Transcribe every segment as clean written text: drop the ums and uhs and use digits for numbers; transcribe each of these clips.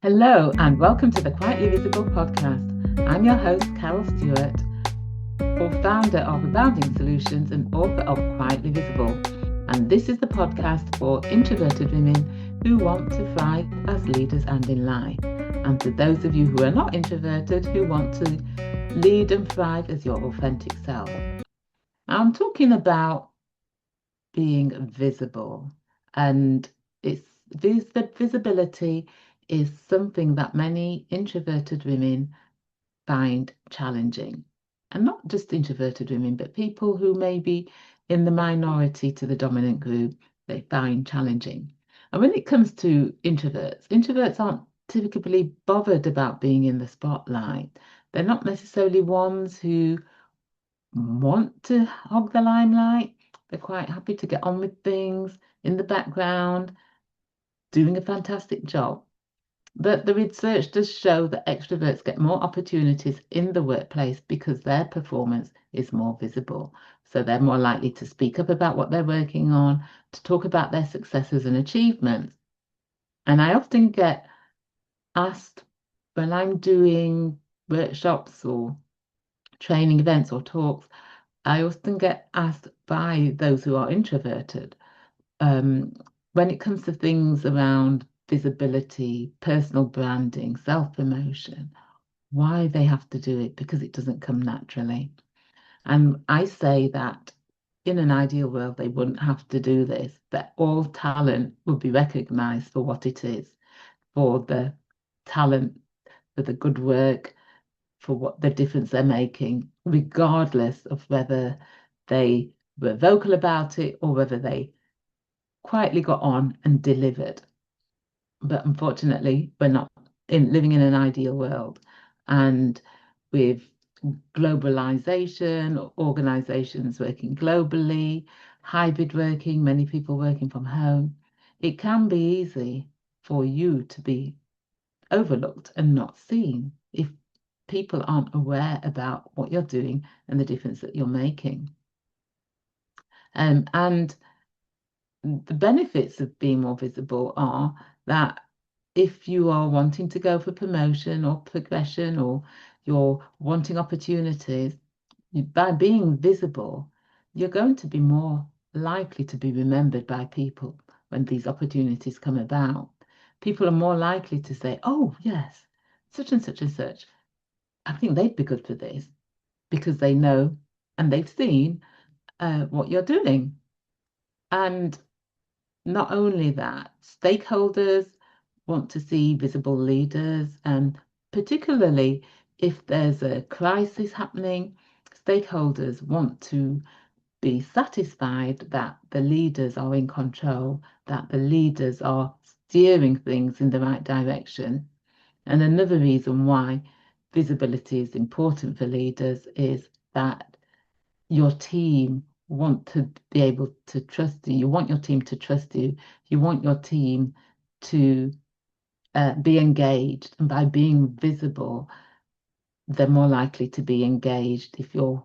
Hello, and welcome to the Quietly Visible podcast. I'm your host, Carol Stewart, founder of Abounding Solutions and author of Quietly Visible. And this is the podcast for introverted women who want to thrive as leaders and in life. And for those of you who are not introverted, who want to lead and thrive as your authentic self. I'm talking about being visible, and the visibility is something that many introverted women find challenging. And not just introverted women, but people who may be in the minority to the dominant group, they find challenging. And when it comes to introverts aren't typically bothered about being in the spotlight. They're not necessarily ones who want to hog the limelight. They're quite happy to get on with things in the background, doing a fantastic job. But the research does show that extroverts get more opportunities in the workplace because their performance is more visible. So they're more likely to speak up about what they're working on, to talk about their successes and achievements. And I often get asked when I'm doing workshops or training events or talks, I often get asked by those who are introverted um, when it comes to things around visibility, personal branding, self promotion, why they have to do it because it doesn't come naturally. And I say that in an ideal world, they wouldn't have to do this, that all talent would be recognized for what it is, for the talent, for the good work, for what the difference they're making, regardless of whether they were vocal about it or whether they quietly got on and delivered. But unfortunately, we're not living in an ideal world. And with globalization, organizations working globally, hybrid working, many people working from home, it can be easy for you to be overlooked and not seen if people aren't aware about what you're doing and the difference that you're making. And the benefits of being more visible are that if you are wanting to go for promotion or progression or you're wanting opportunities, by being visible, you're going to be more likely to be remembered by people when these opportunities come about. People are more likely to say, oh, yes, such and such and such. I think they'd be good for this because they know and they've seen what you're doing. And not only that, stakeholders want to see visible leaders, and particularly if there's a crisis happening, stakeholders want to be satisfied that the leaders are in control, that the leaders are steering things in the right direction. And another reason why visibility is important for leaders is that your team want to be able to trust you. You want your team to trust you. You want your team to be engaged. And by being visible, they're more likely to be engaged if you're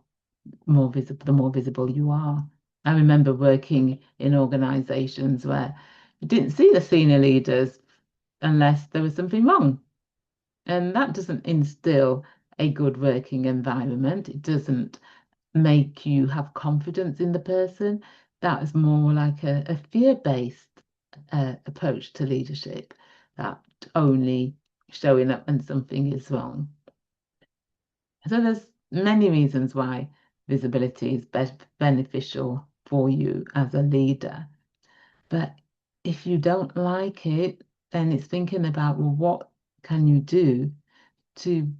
more visible, the more visible you are. I remember working in organizations where you didn't see the senior leaders unless there was something wrong. And that doesn't instill a good working environment. It doesn't make you have confidence in the person. That is more like a fear-based approach to leadership, that only showing up when something is wrong. So there's many reasons why visibility is beneficial for you as a leader. But if you don't like it, then it's thinking about, well, what can you do to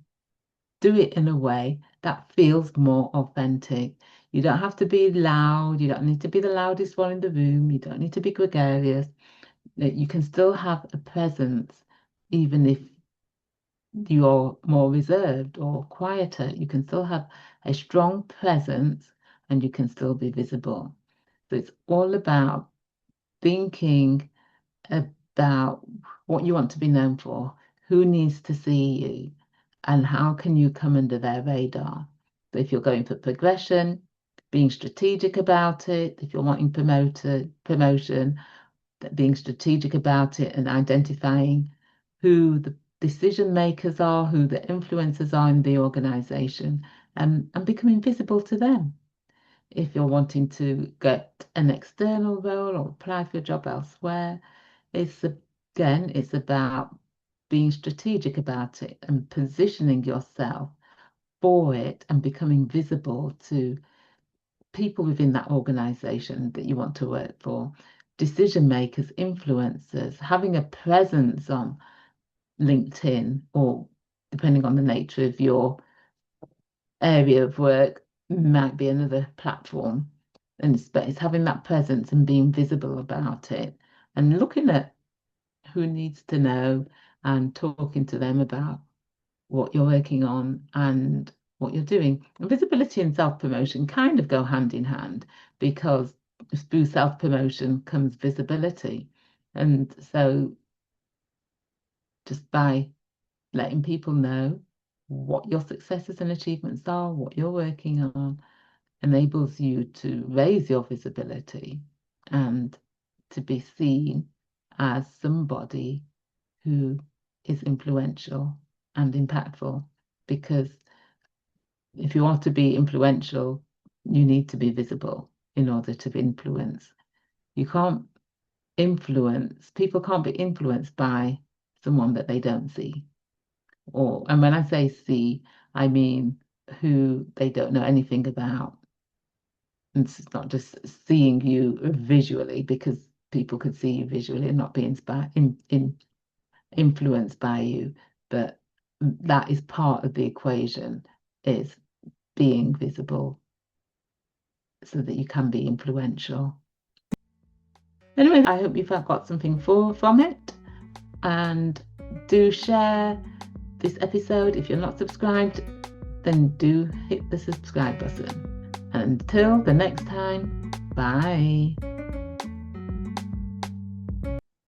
do it in a way that feels more authentic. You don't have to be loud. You don't need to be the loudest one in the room. You don't need to be gregarious. You can still have a presence, even if you're more reserved or quieter. You can still have a strong presence and you can still be visible. So it's all about thinking about what you want to be known for, who needs to see you, and how can you come under their radar. So if you're going for progression, being strategic about it. If you're wanting promotion, being strategic about it and identifying who the decision makers are, who the influencers are in the organization, and becoming visible to them. If you're wanting to get an external role or apply for a job elsewhere, it's about being strategic about it and positioning yourself for it and becoming visible to people within that organization that you want to work for, decision makers, influencers, having a presence on LinkedIn, or depending on the nature of your area of work, might be another platform and space, having that presence and being visible about it and looking at who needs to know and talking to them about what you're working on and what you're doing. And visibility and self-promotion kind of go hand in hand, because through self-promotion comes visibility. And so just by letting people know what your successes and achievements are, what you're working on, enables you to raise your visibility and to be seen as somebody who is influential and impactful. Because if you want to be influential, you need to be visible in order to influence. You can't people can't be influenced by someone that they don't see. And when I say see, I mean who they don't know anything about. And it's not just seeing you visually, because people could see you visually and not be influenced by you. But that is part of the equation, is being visible so that you can be influential. Anyway, I hope you've got something from it, and do share this episode. If you're not subscribed, then do hit the subscribe button. And until the next time, bye.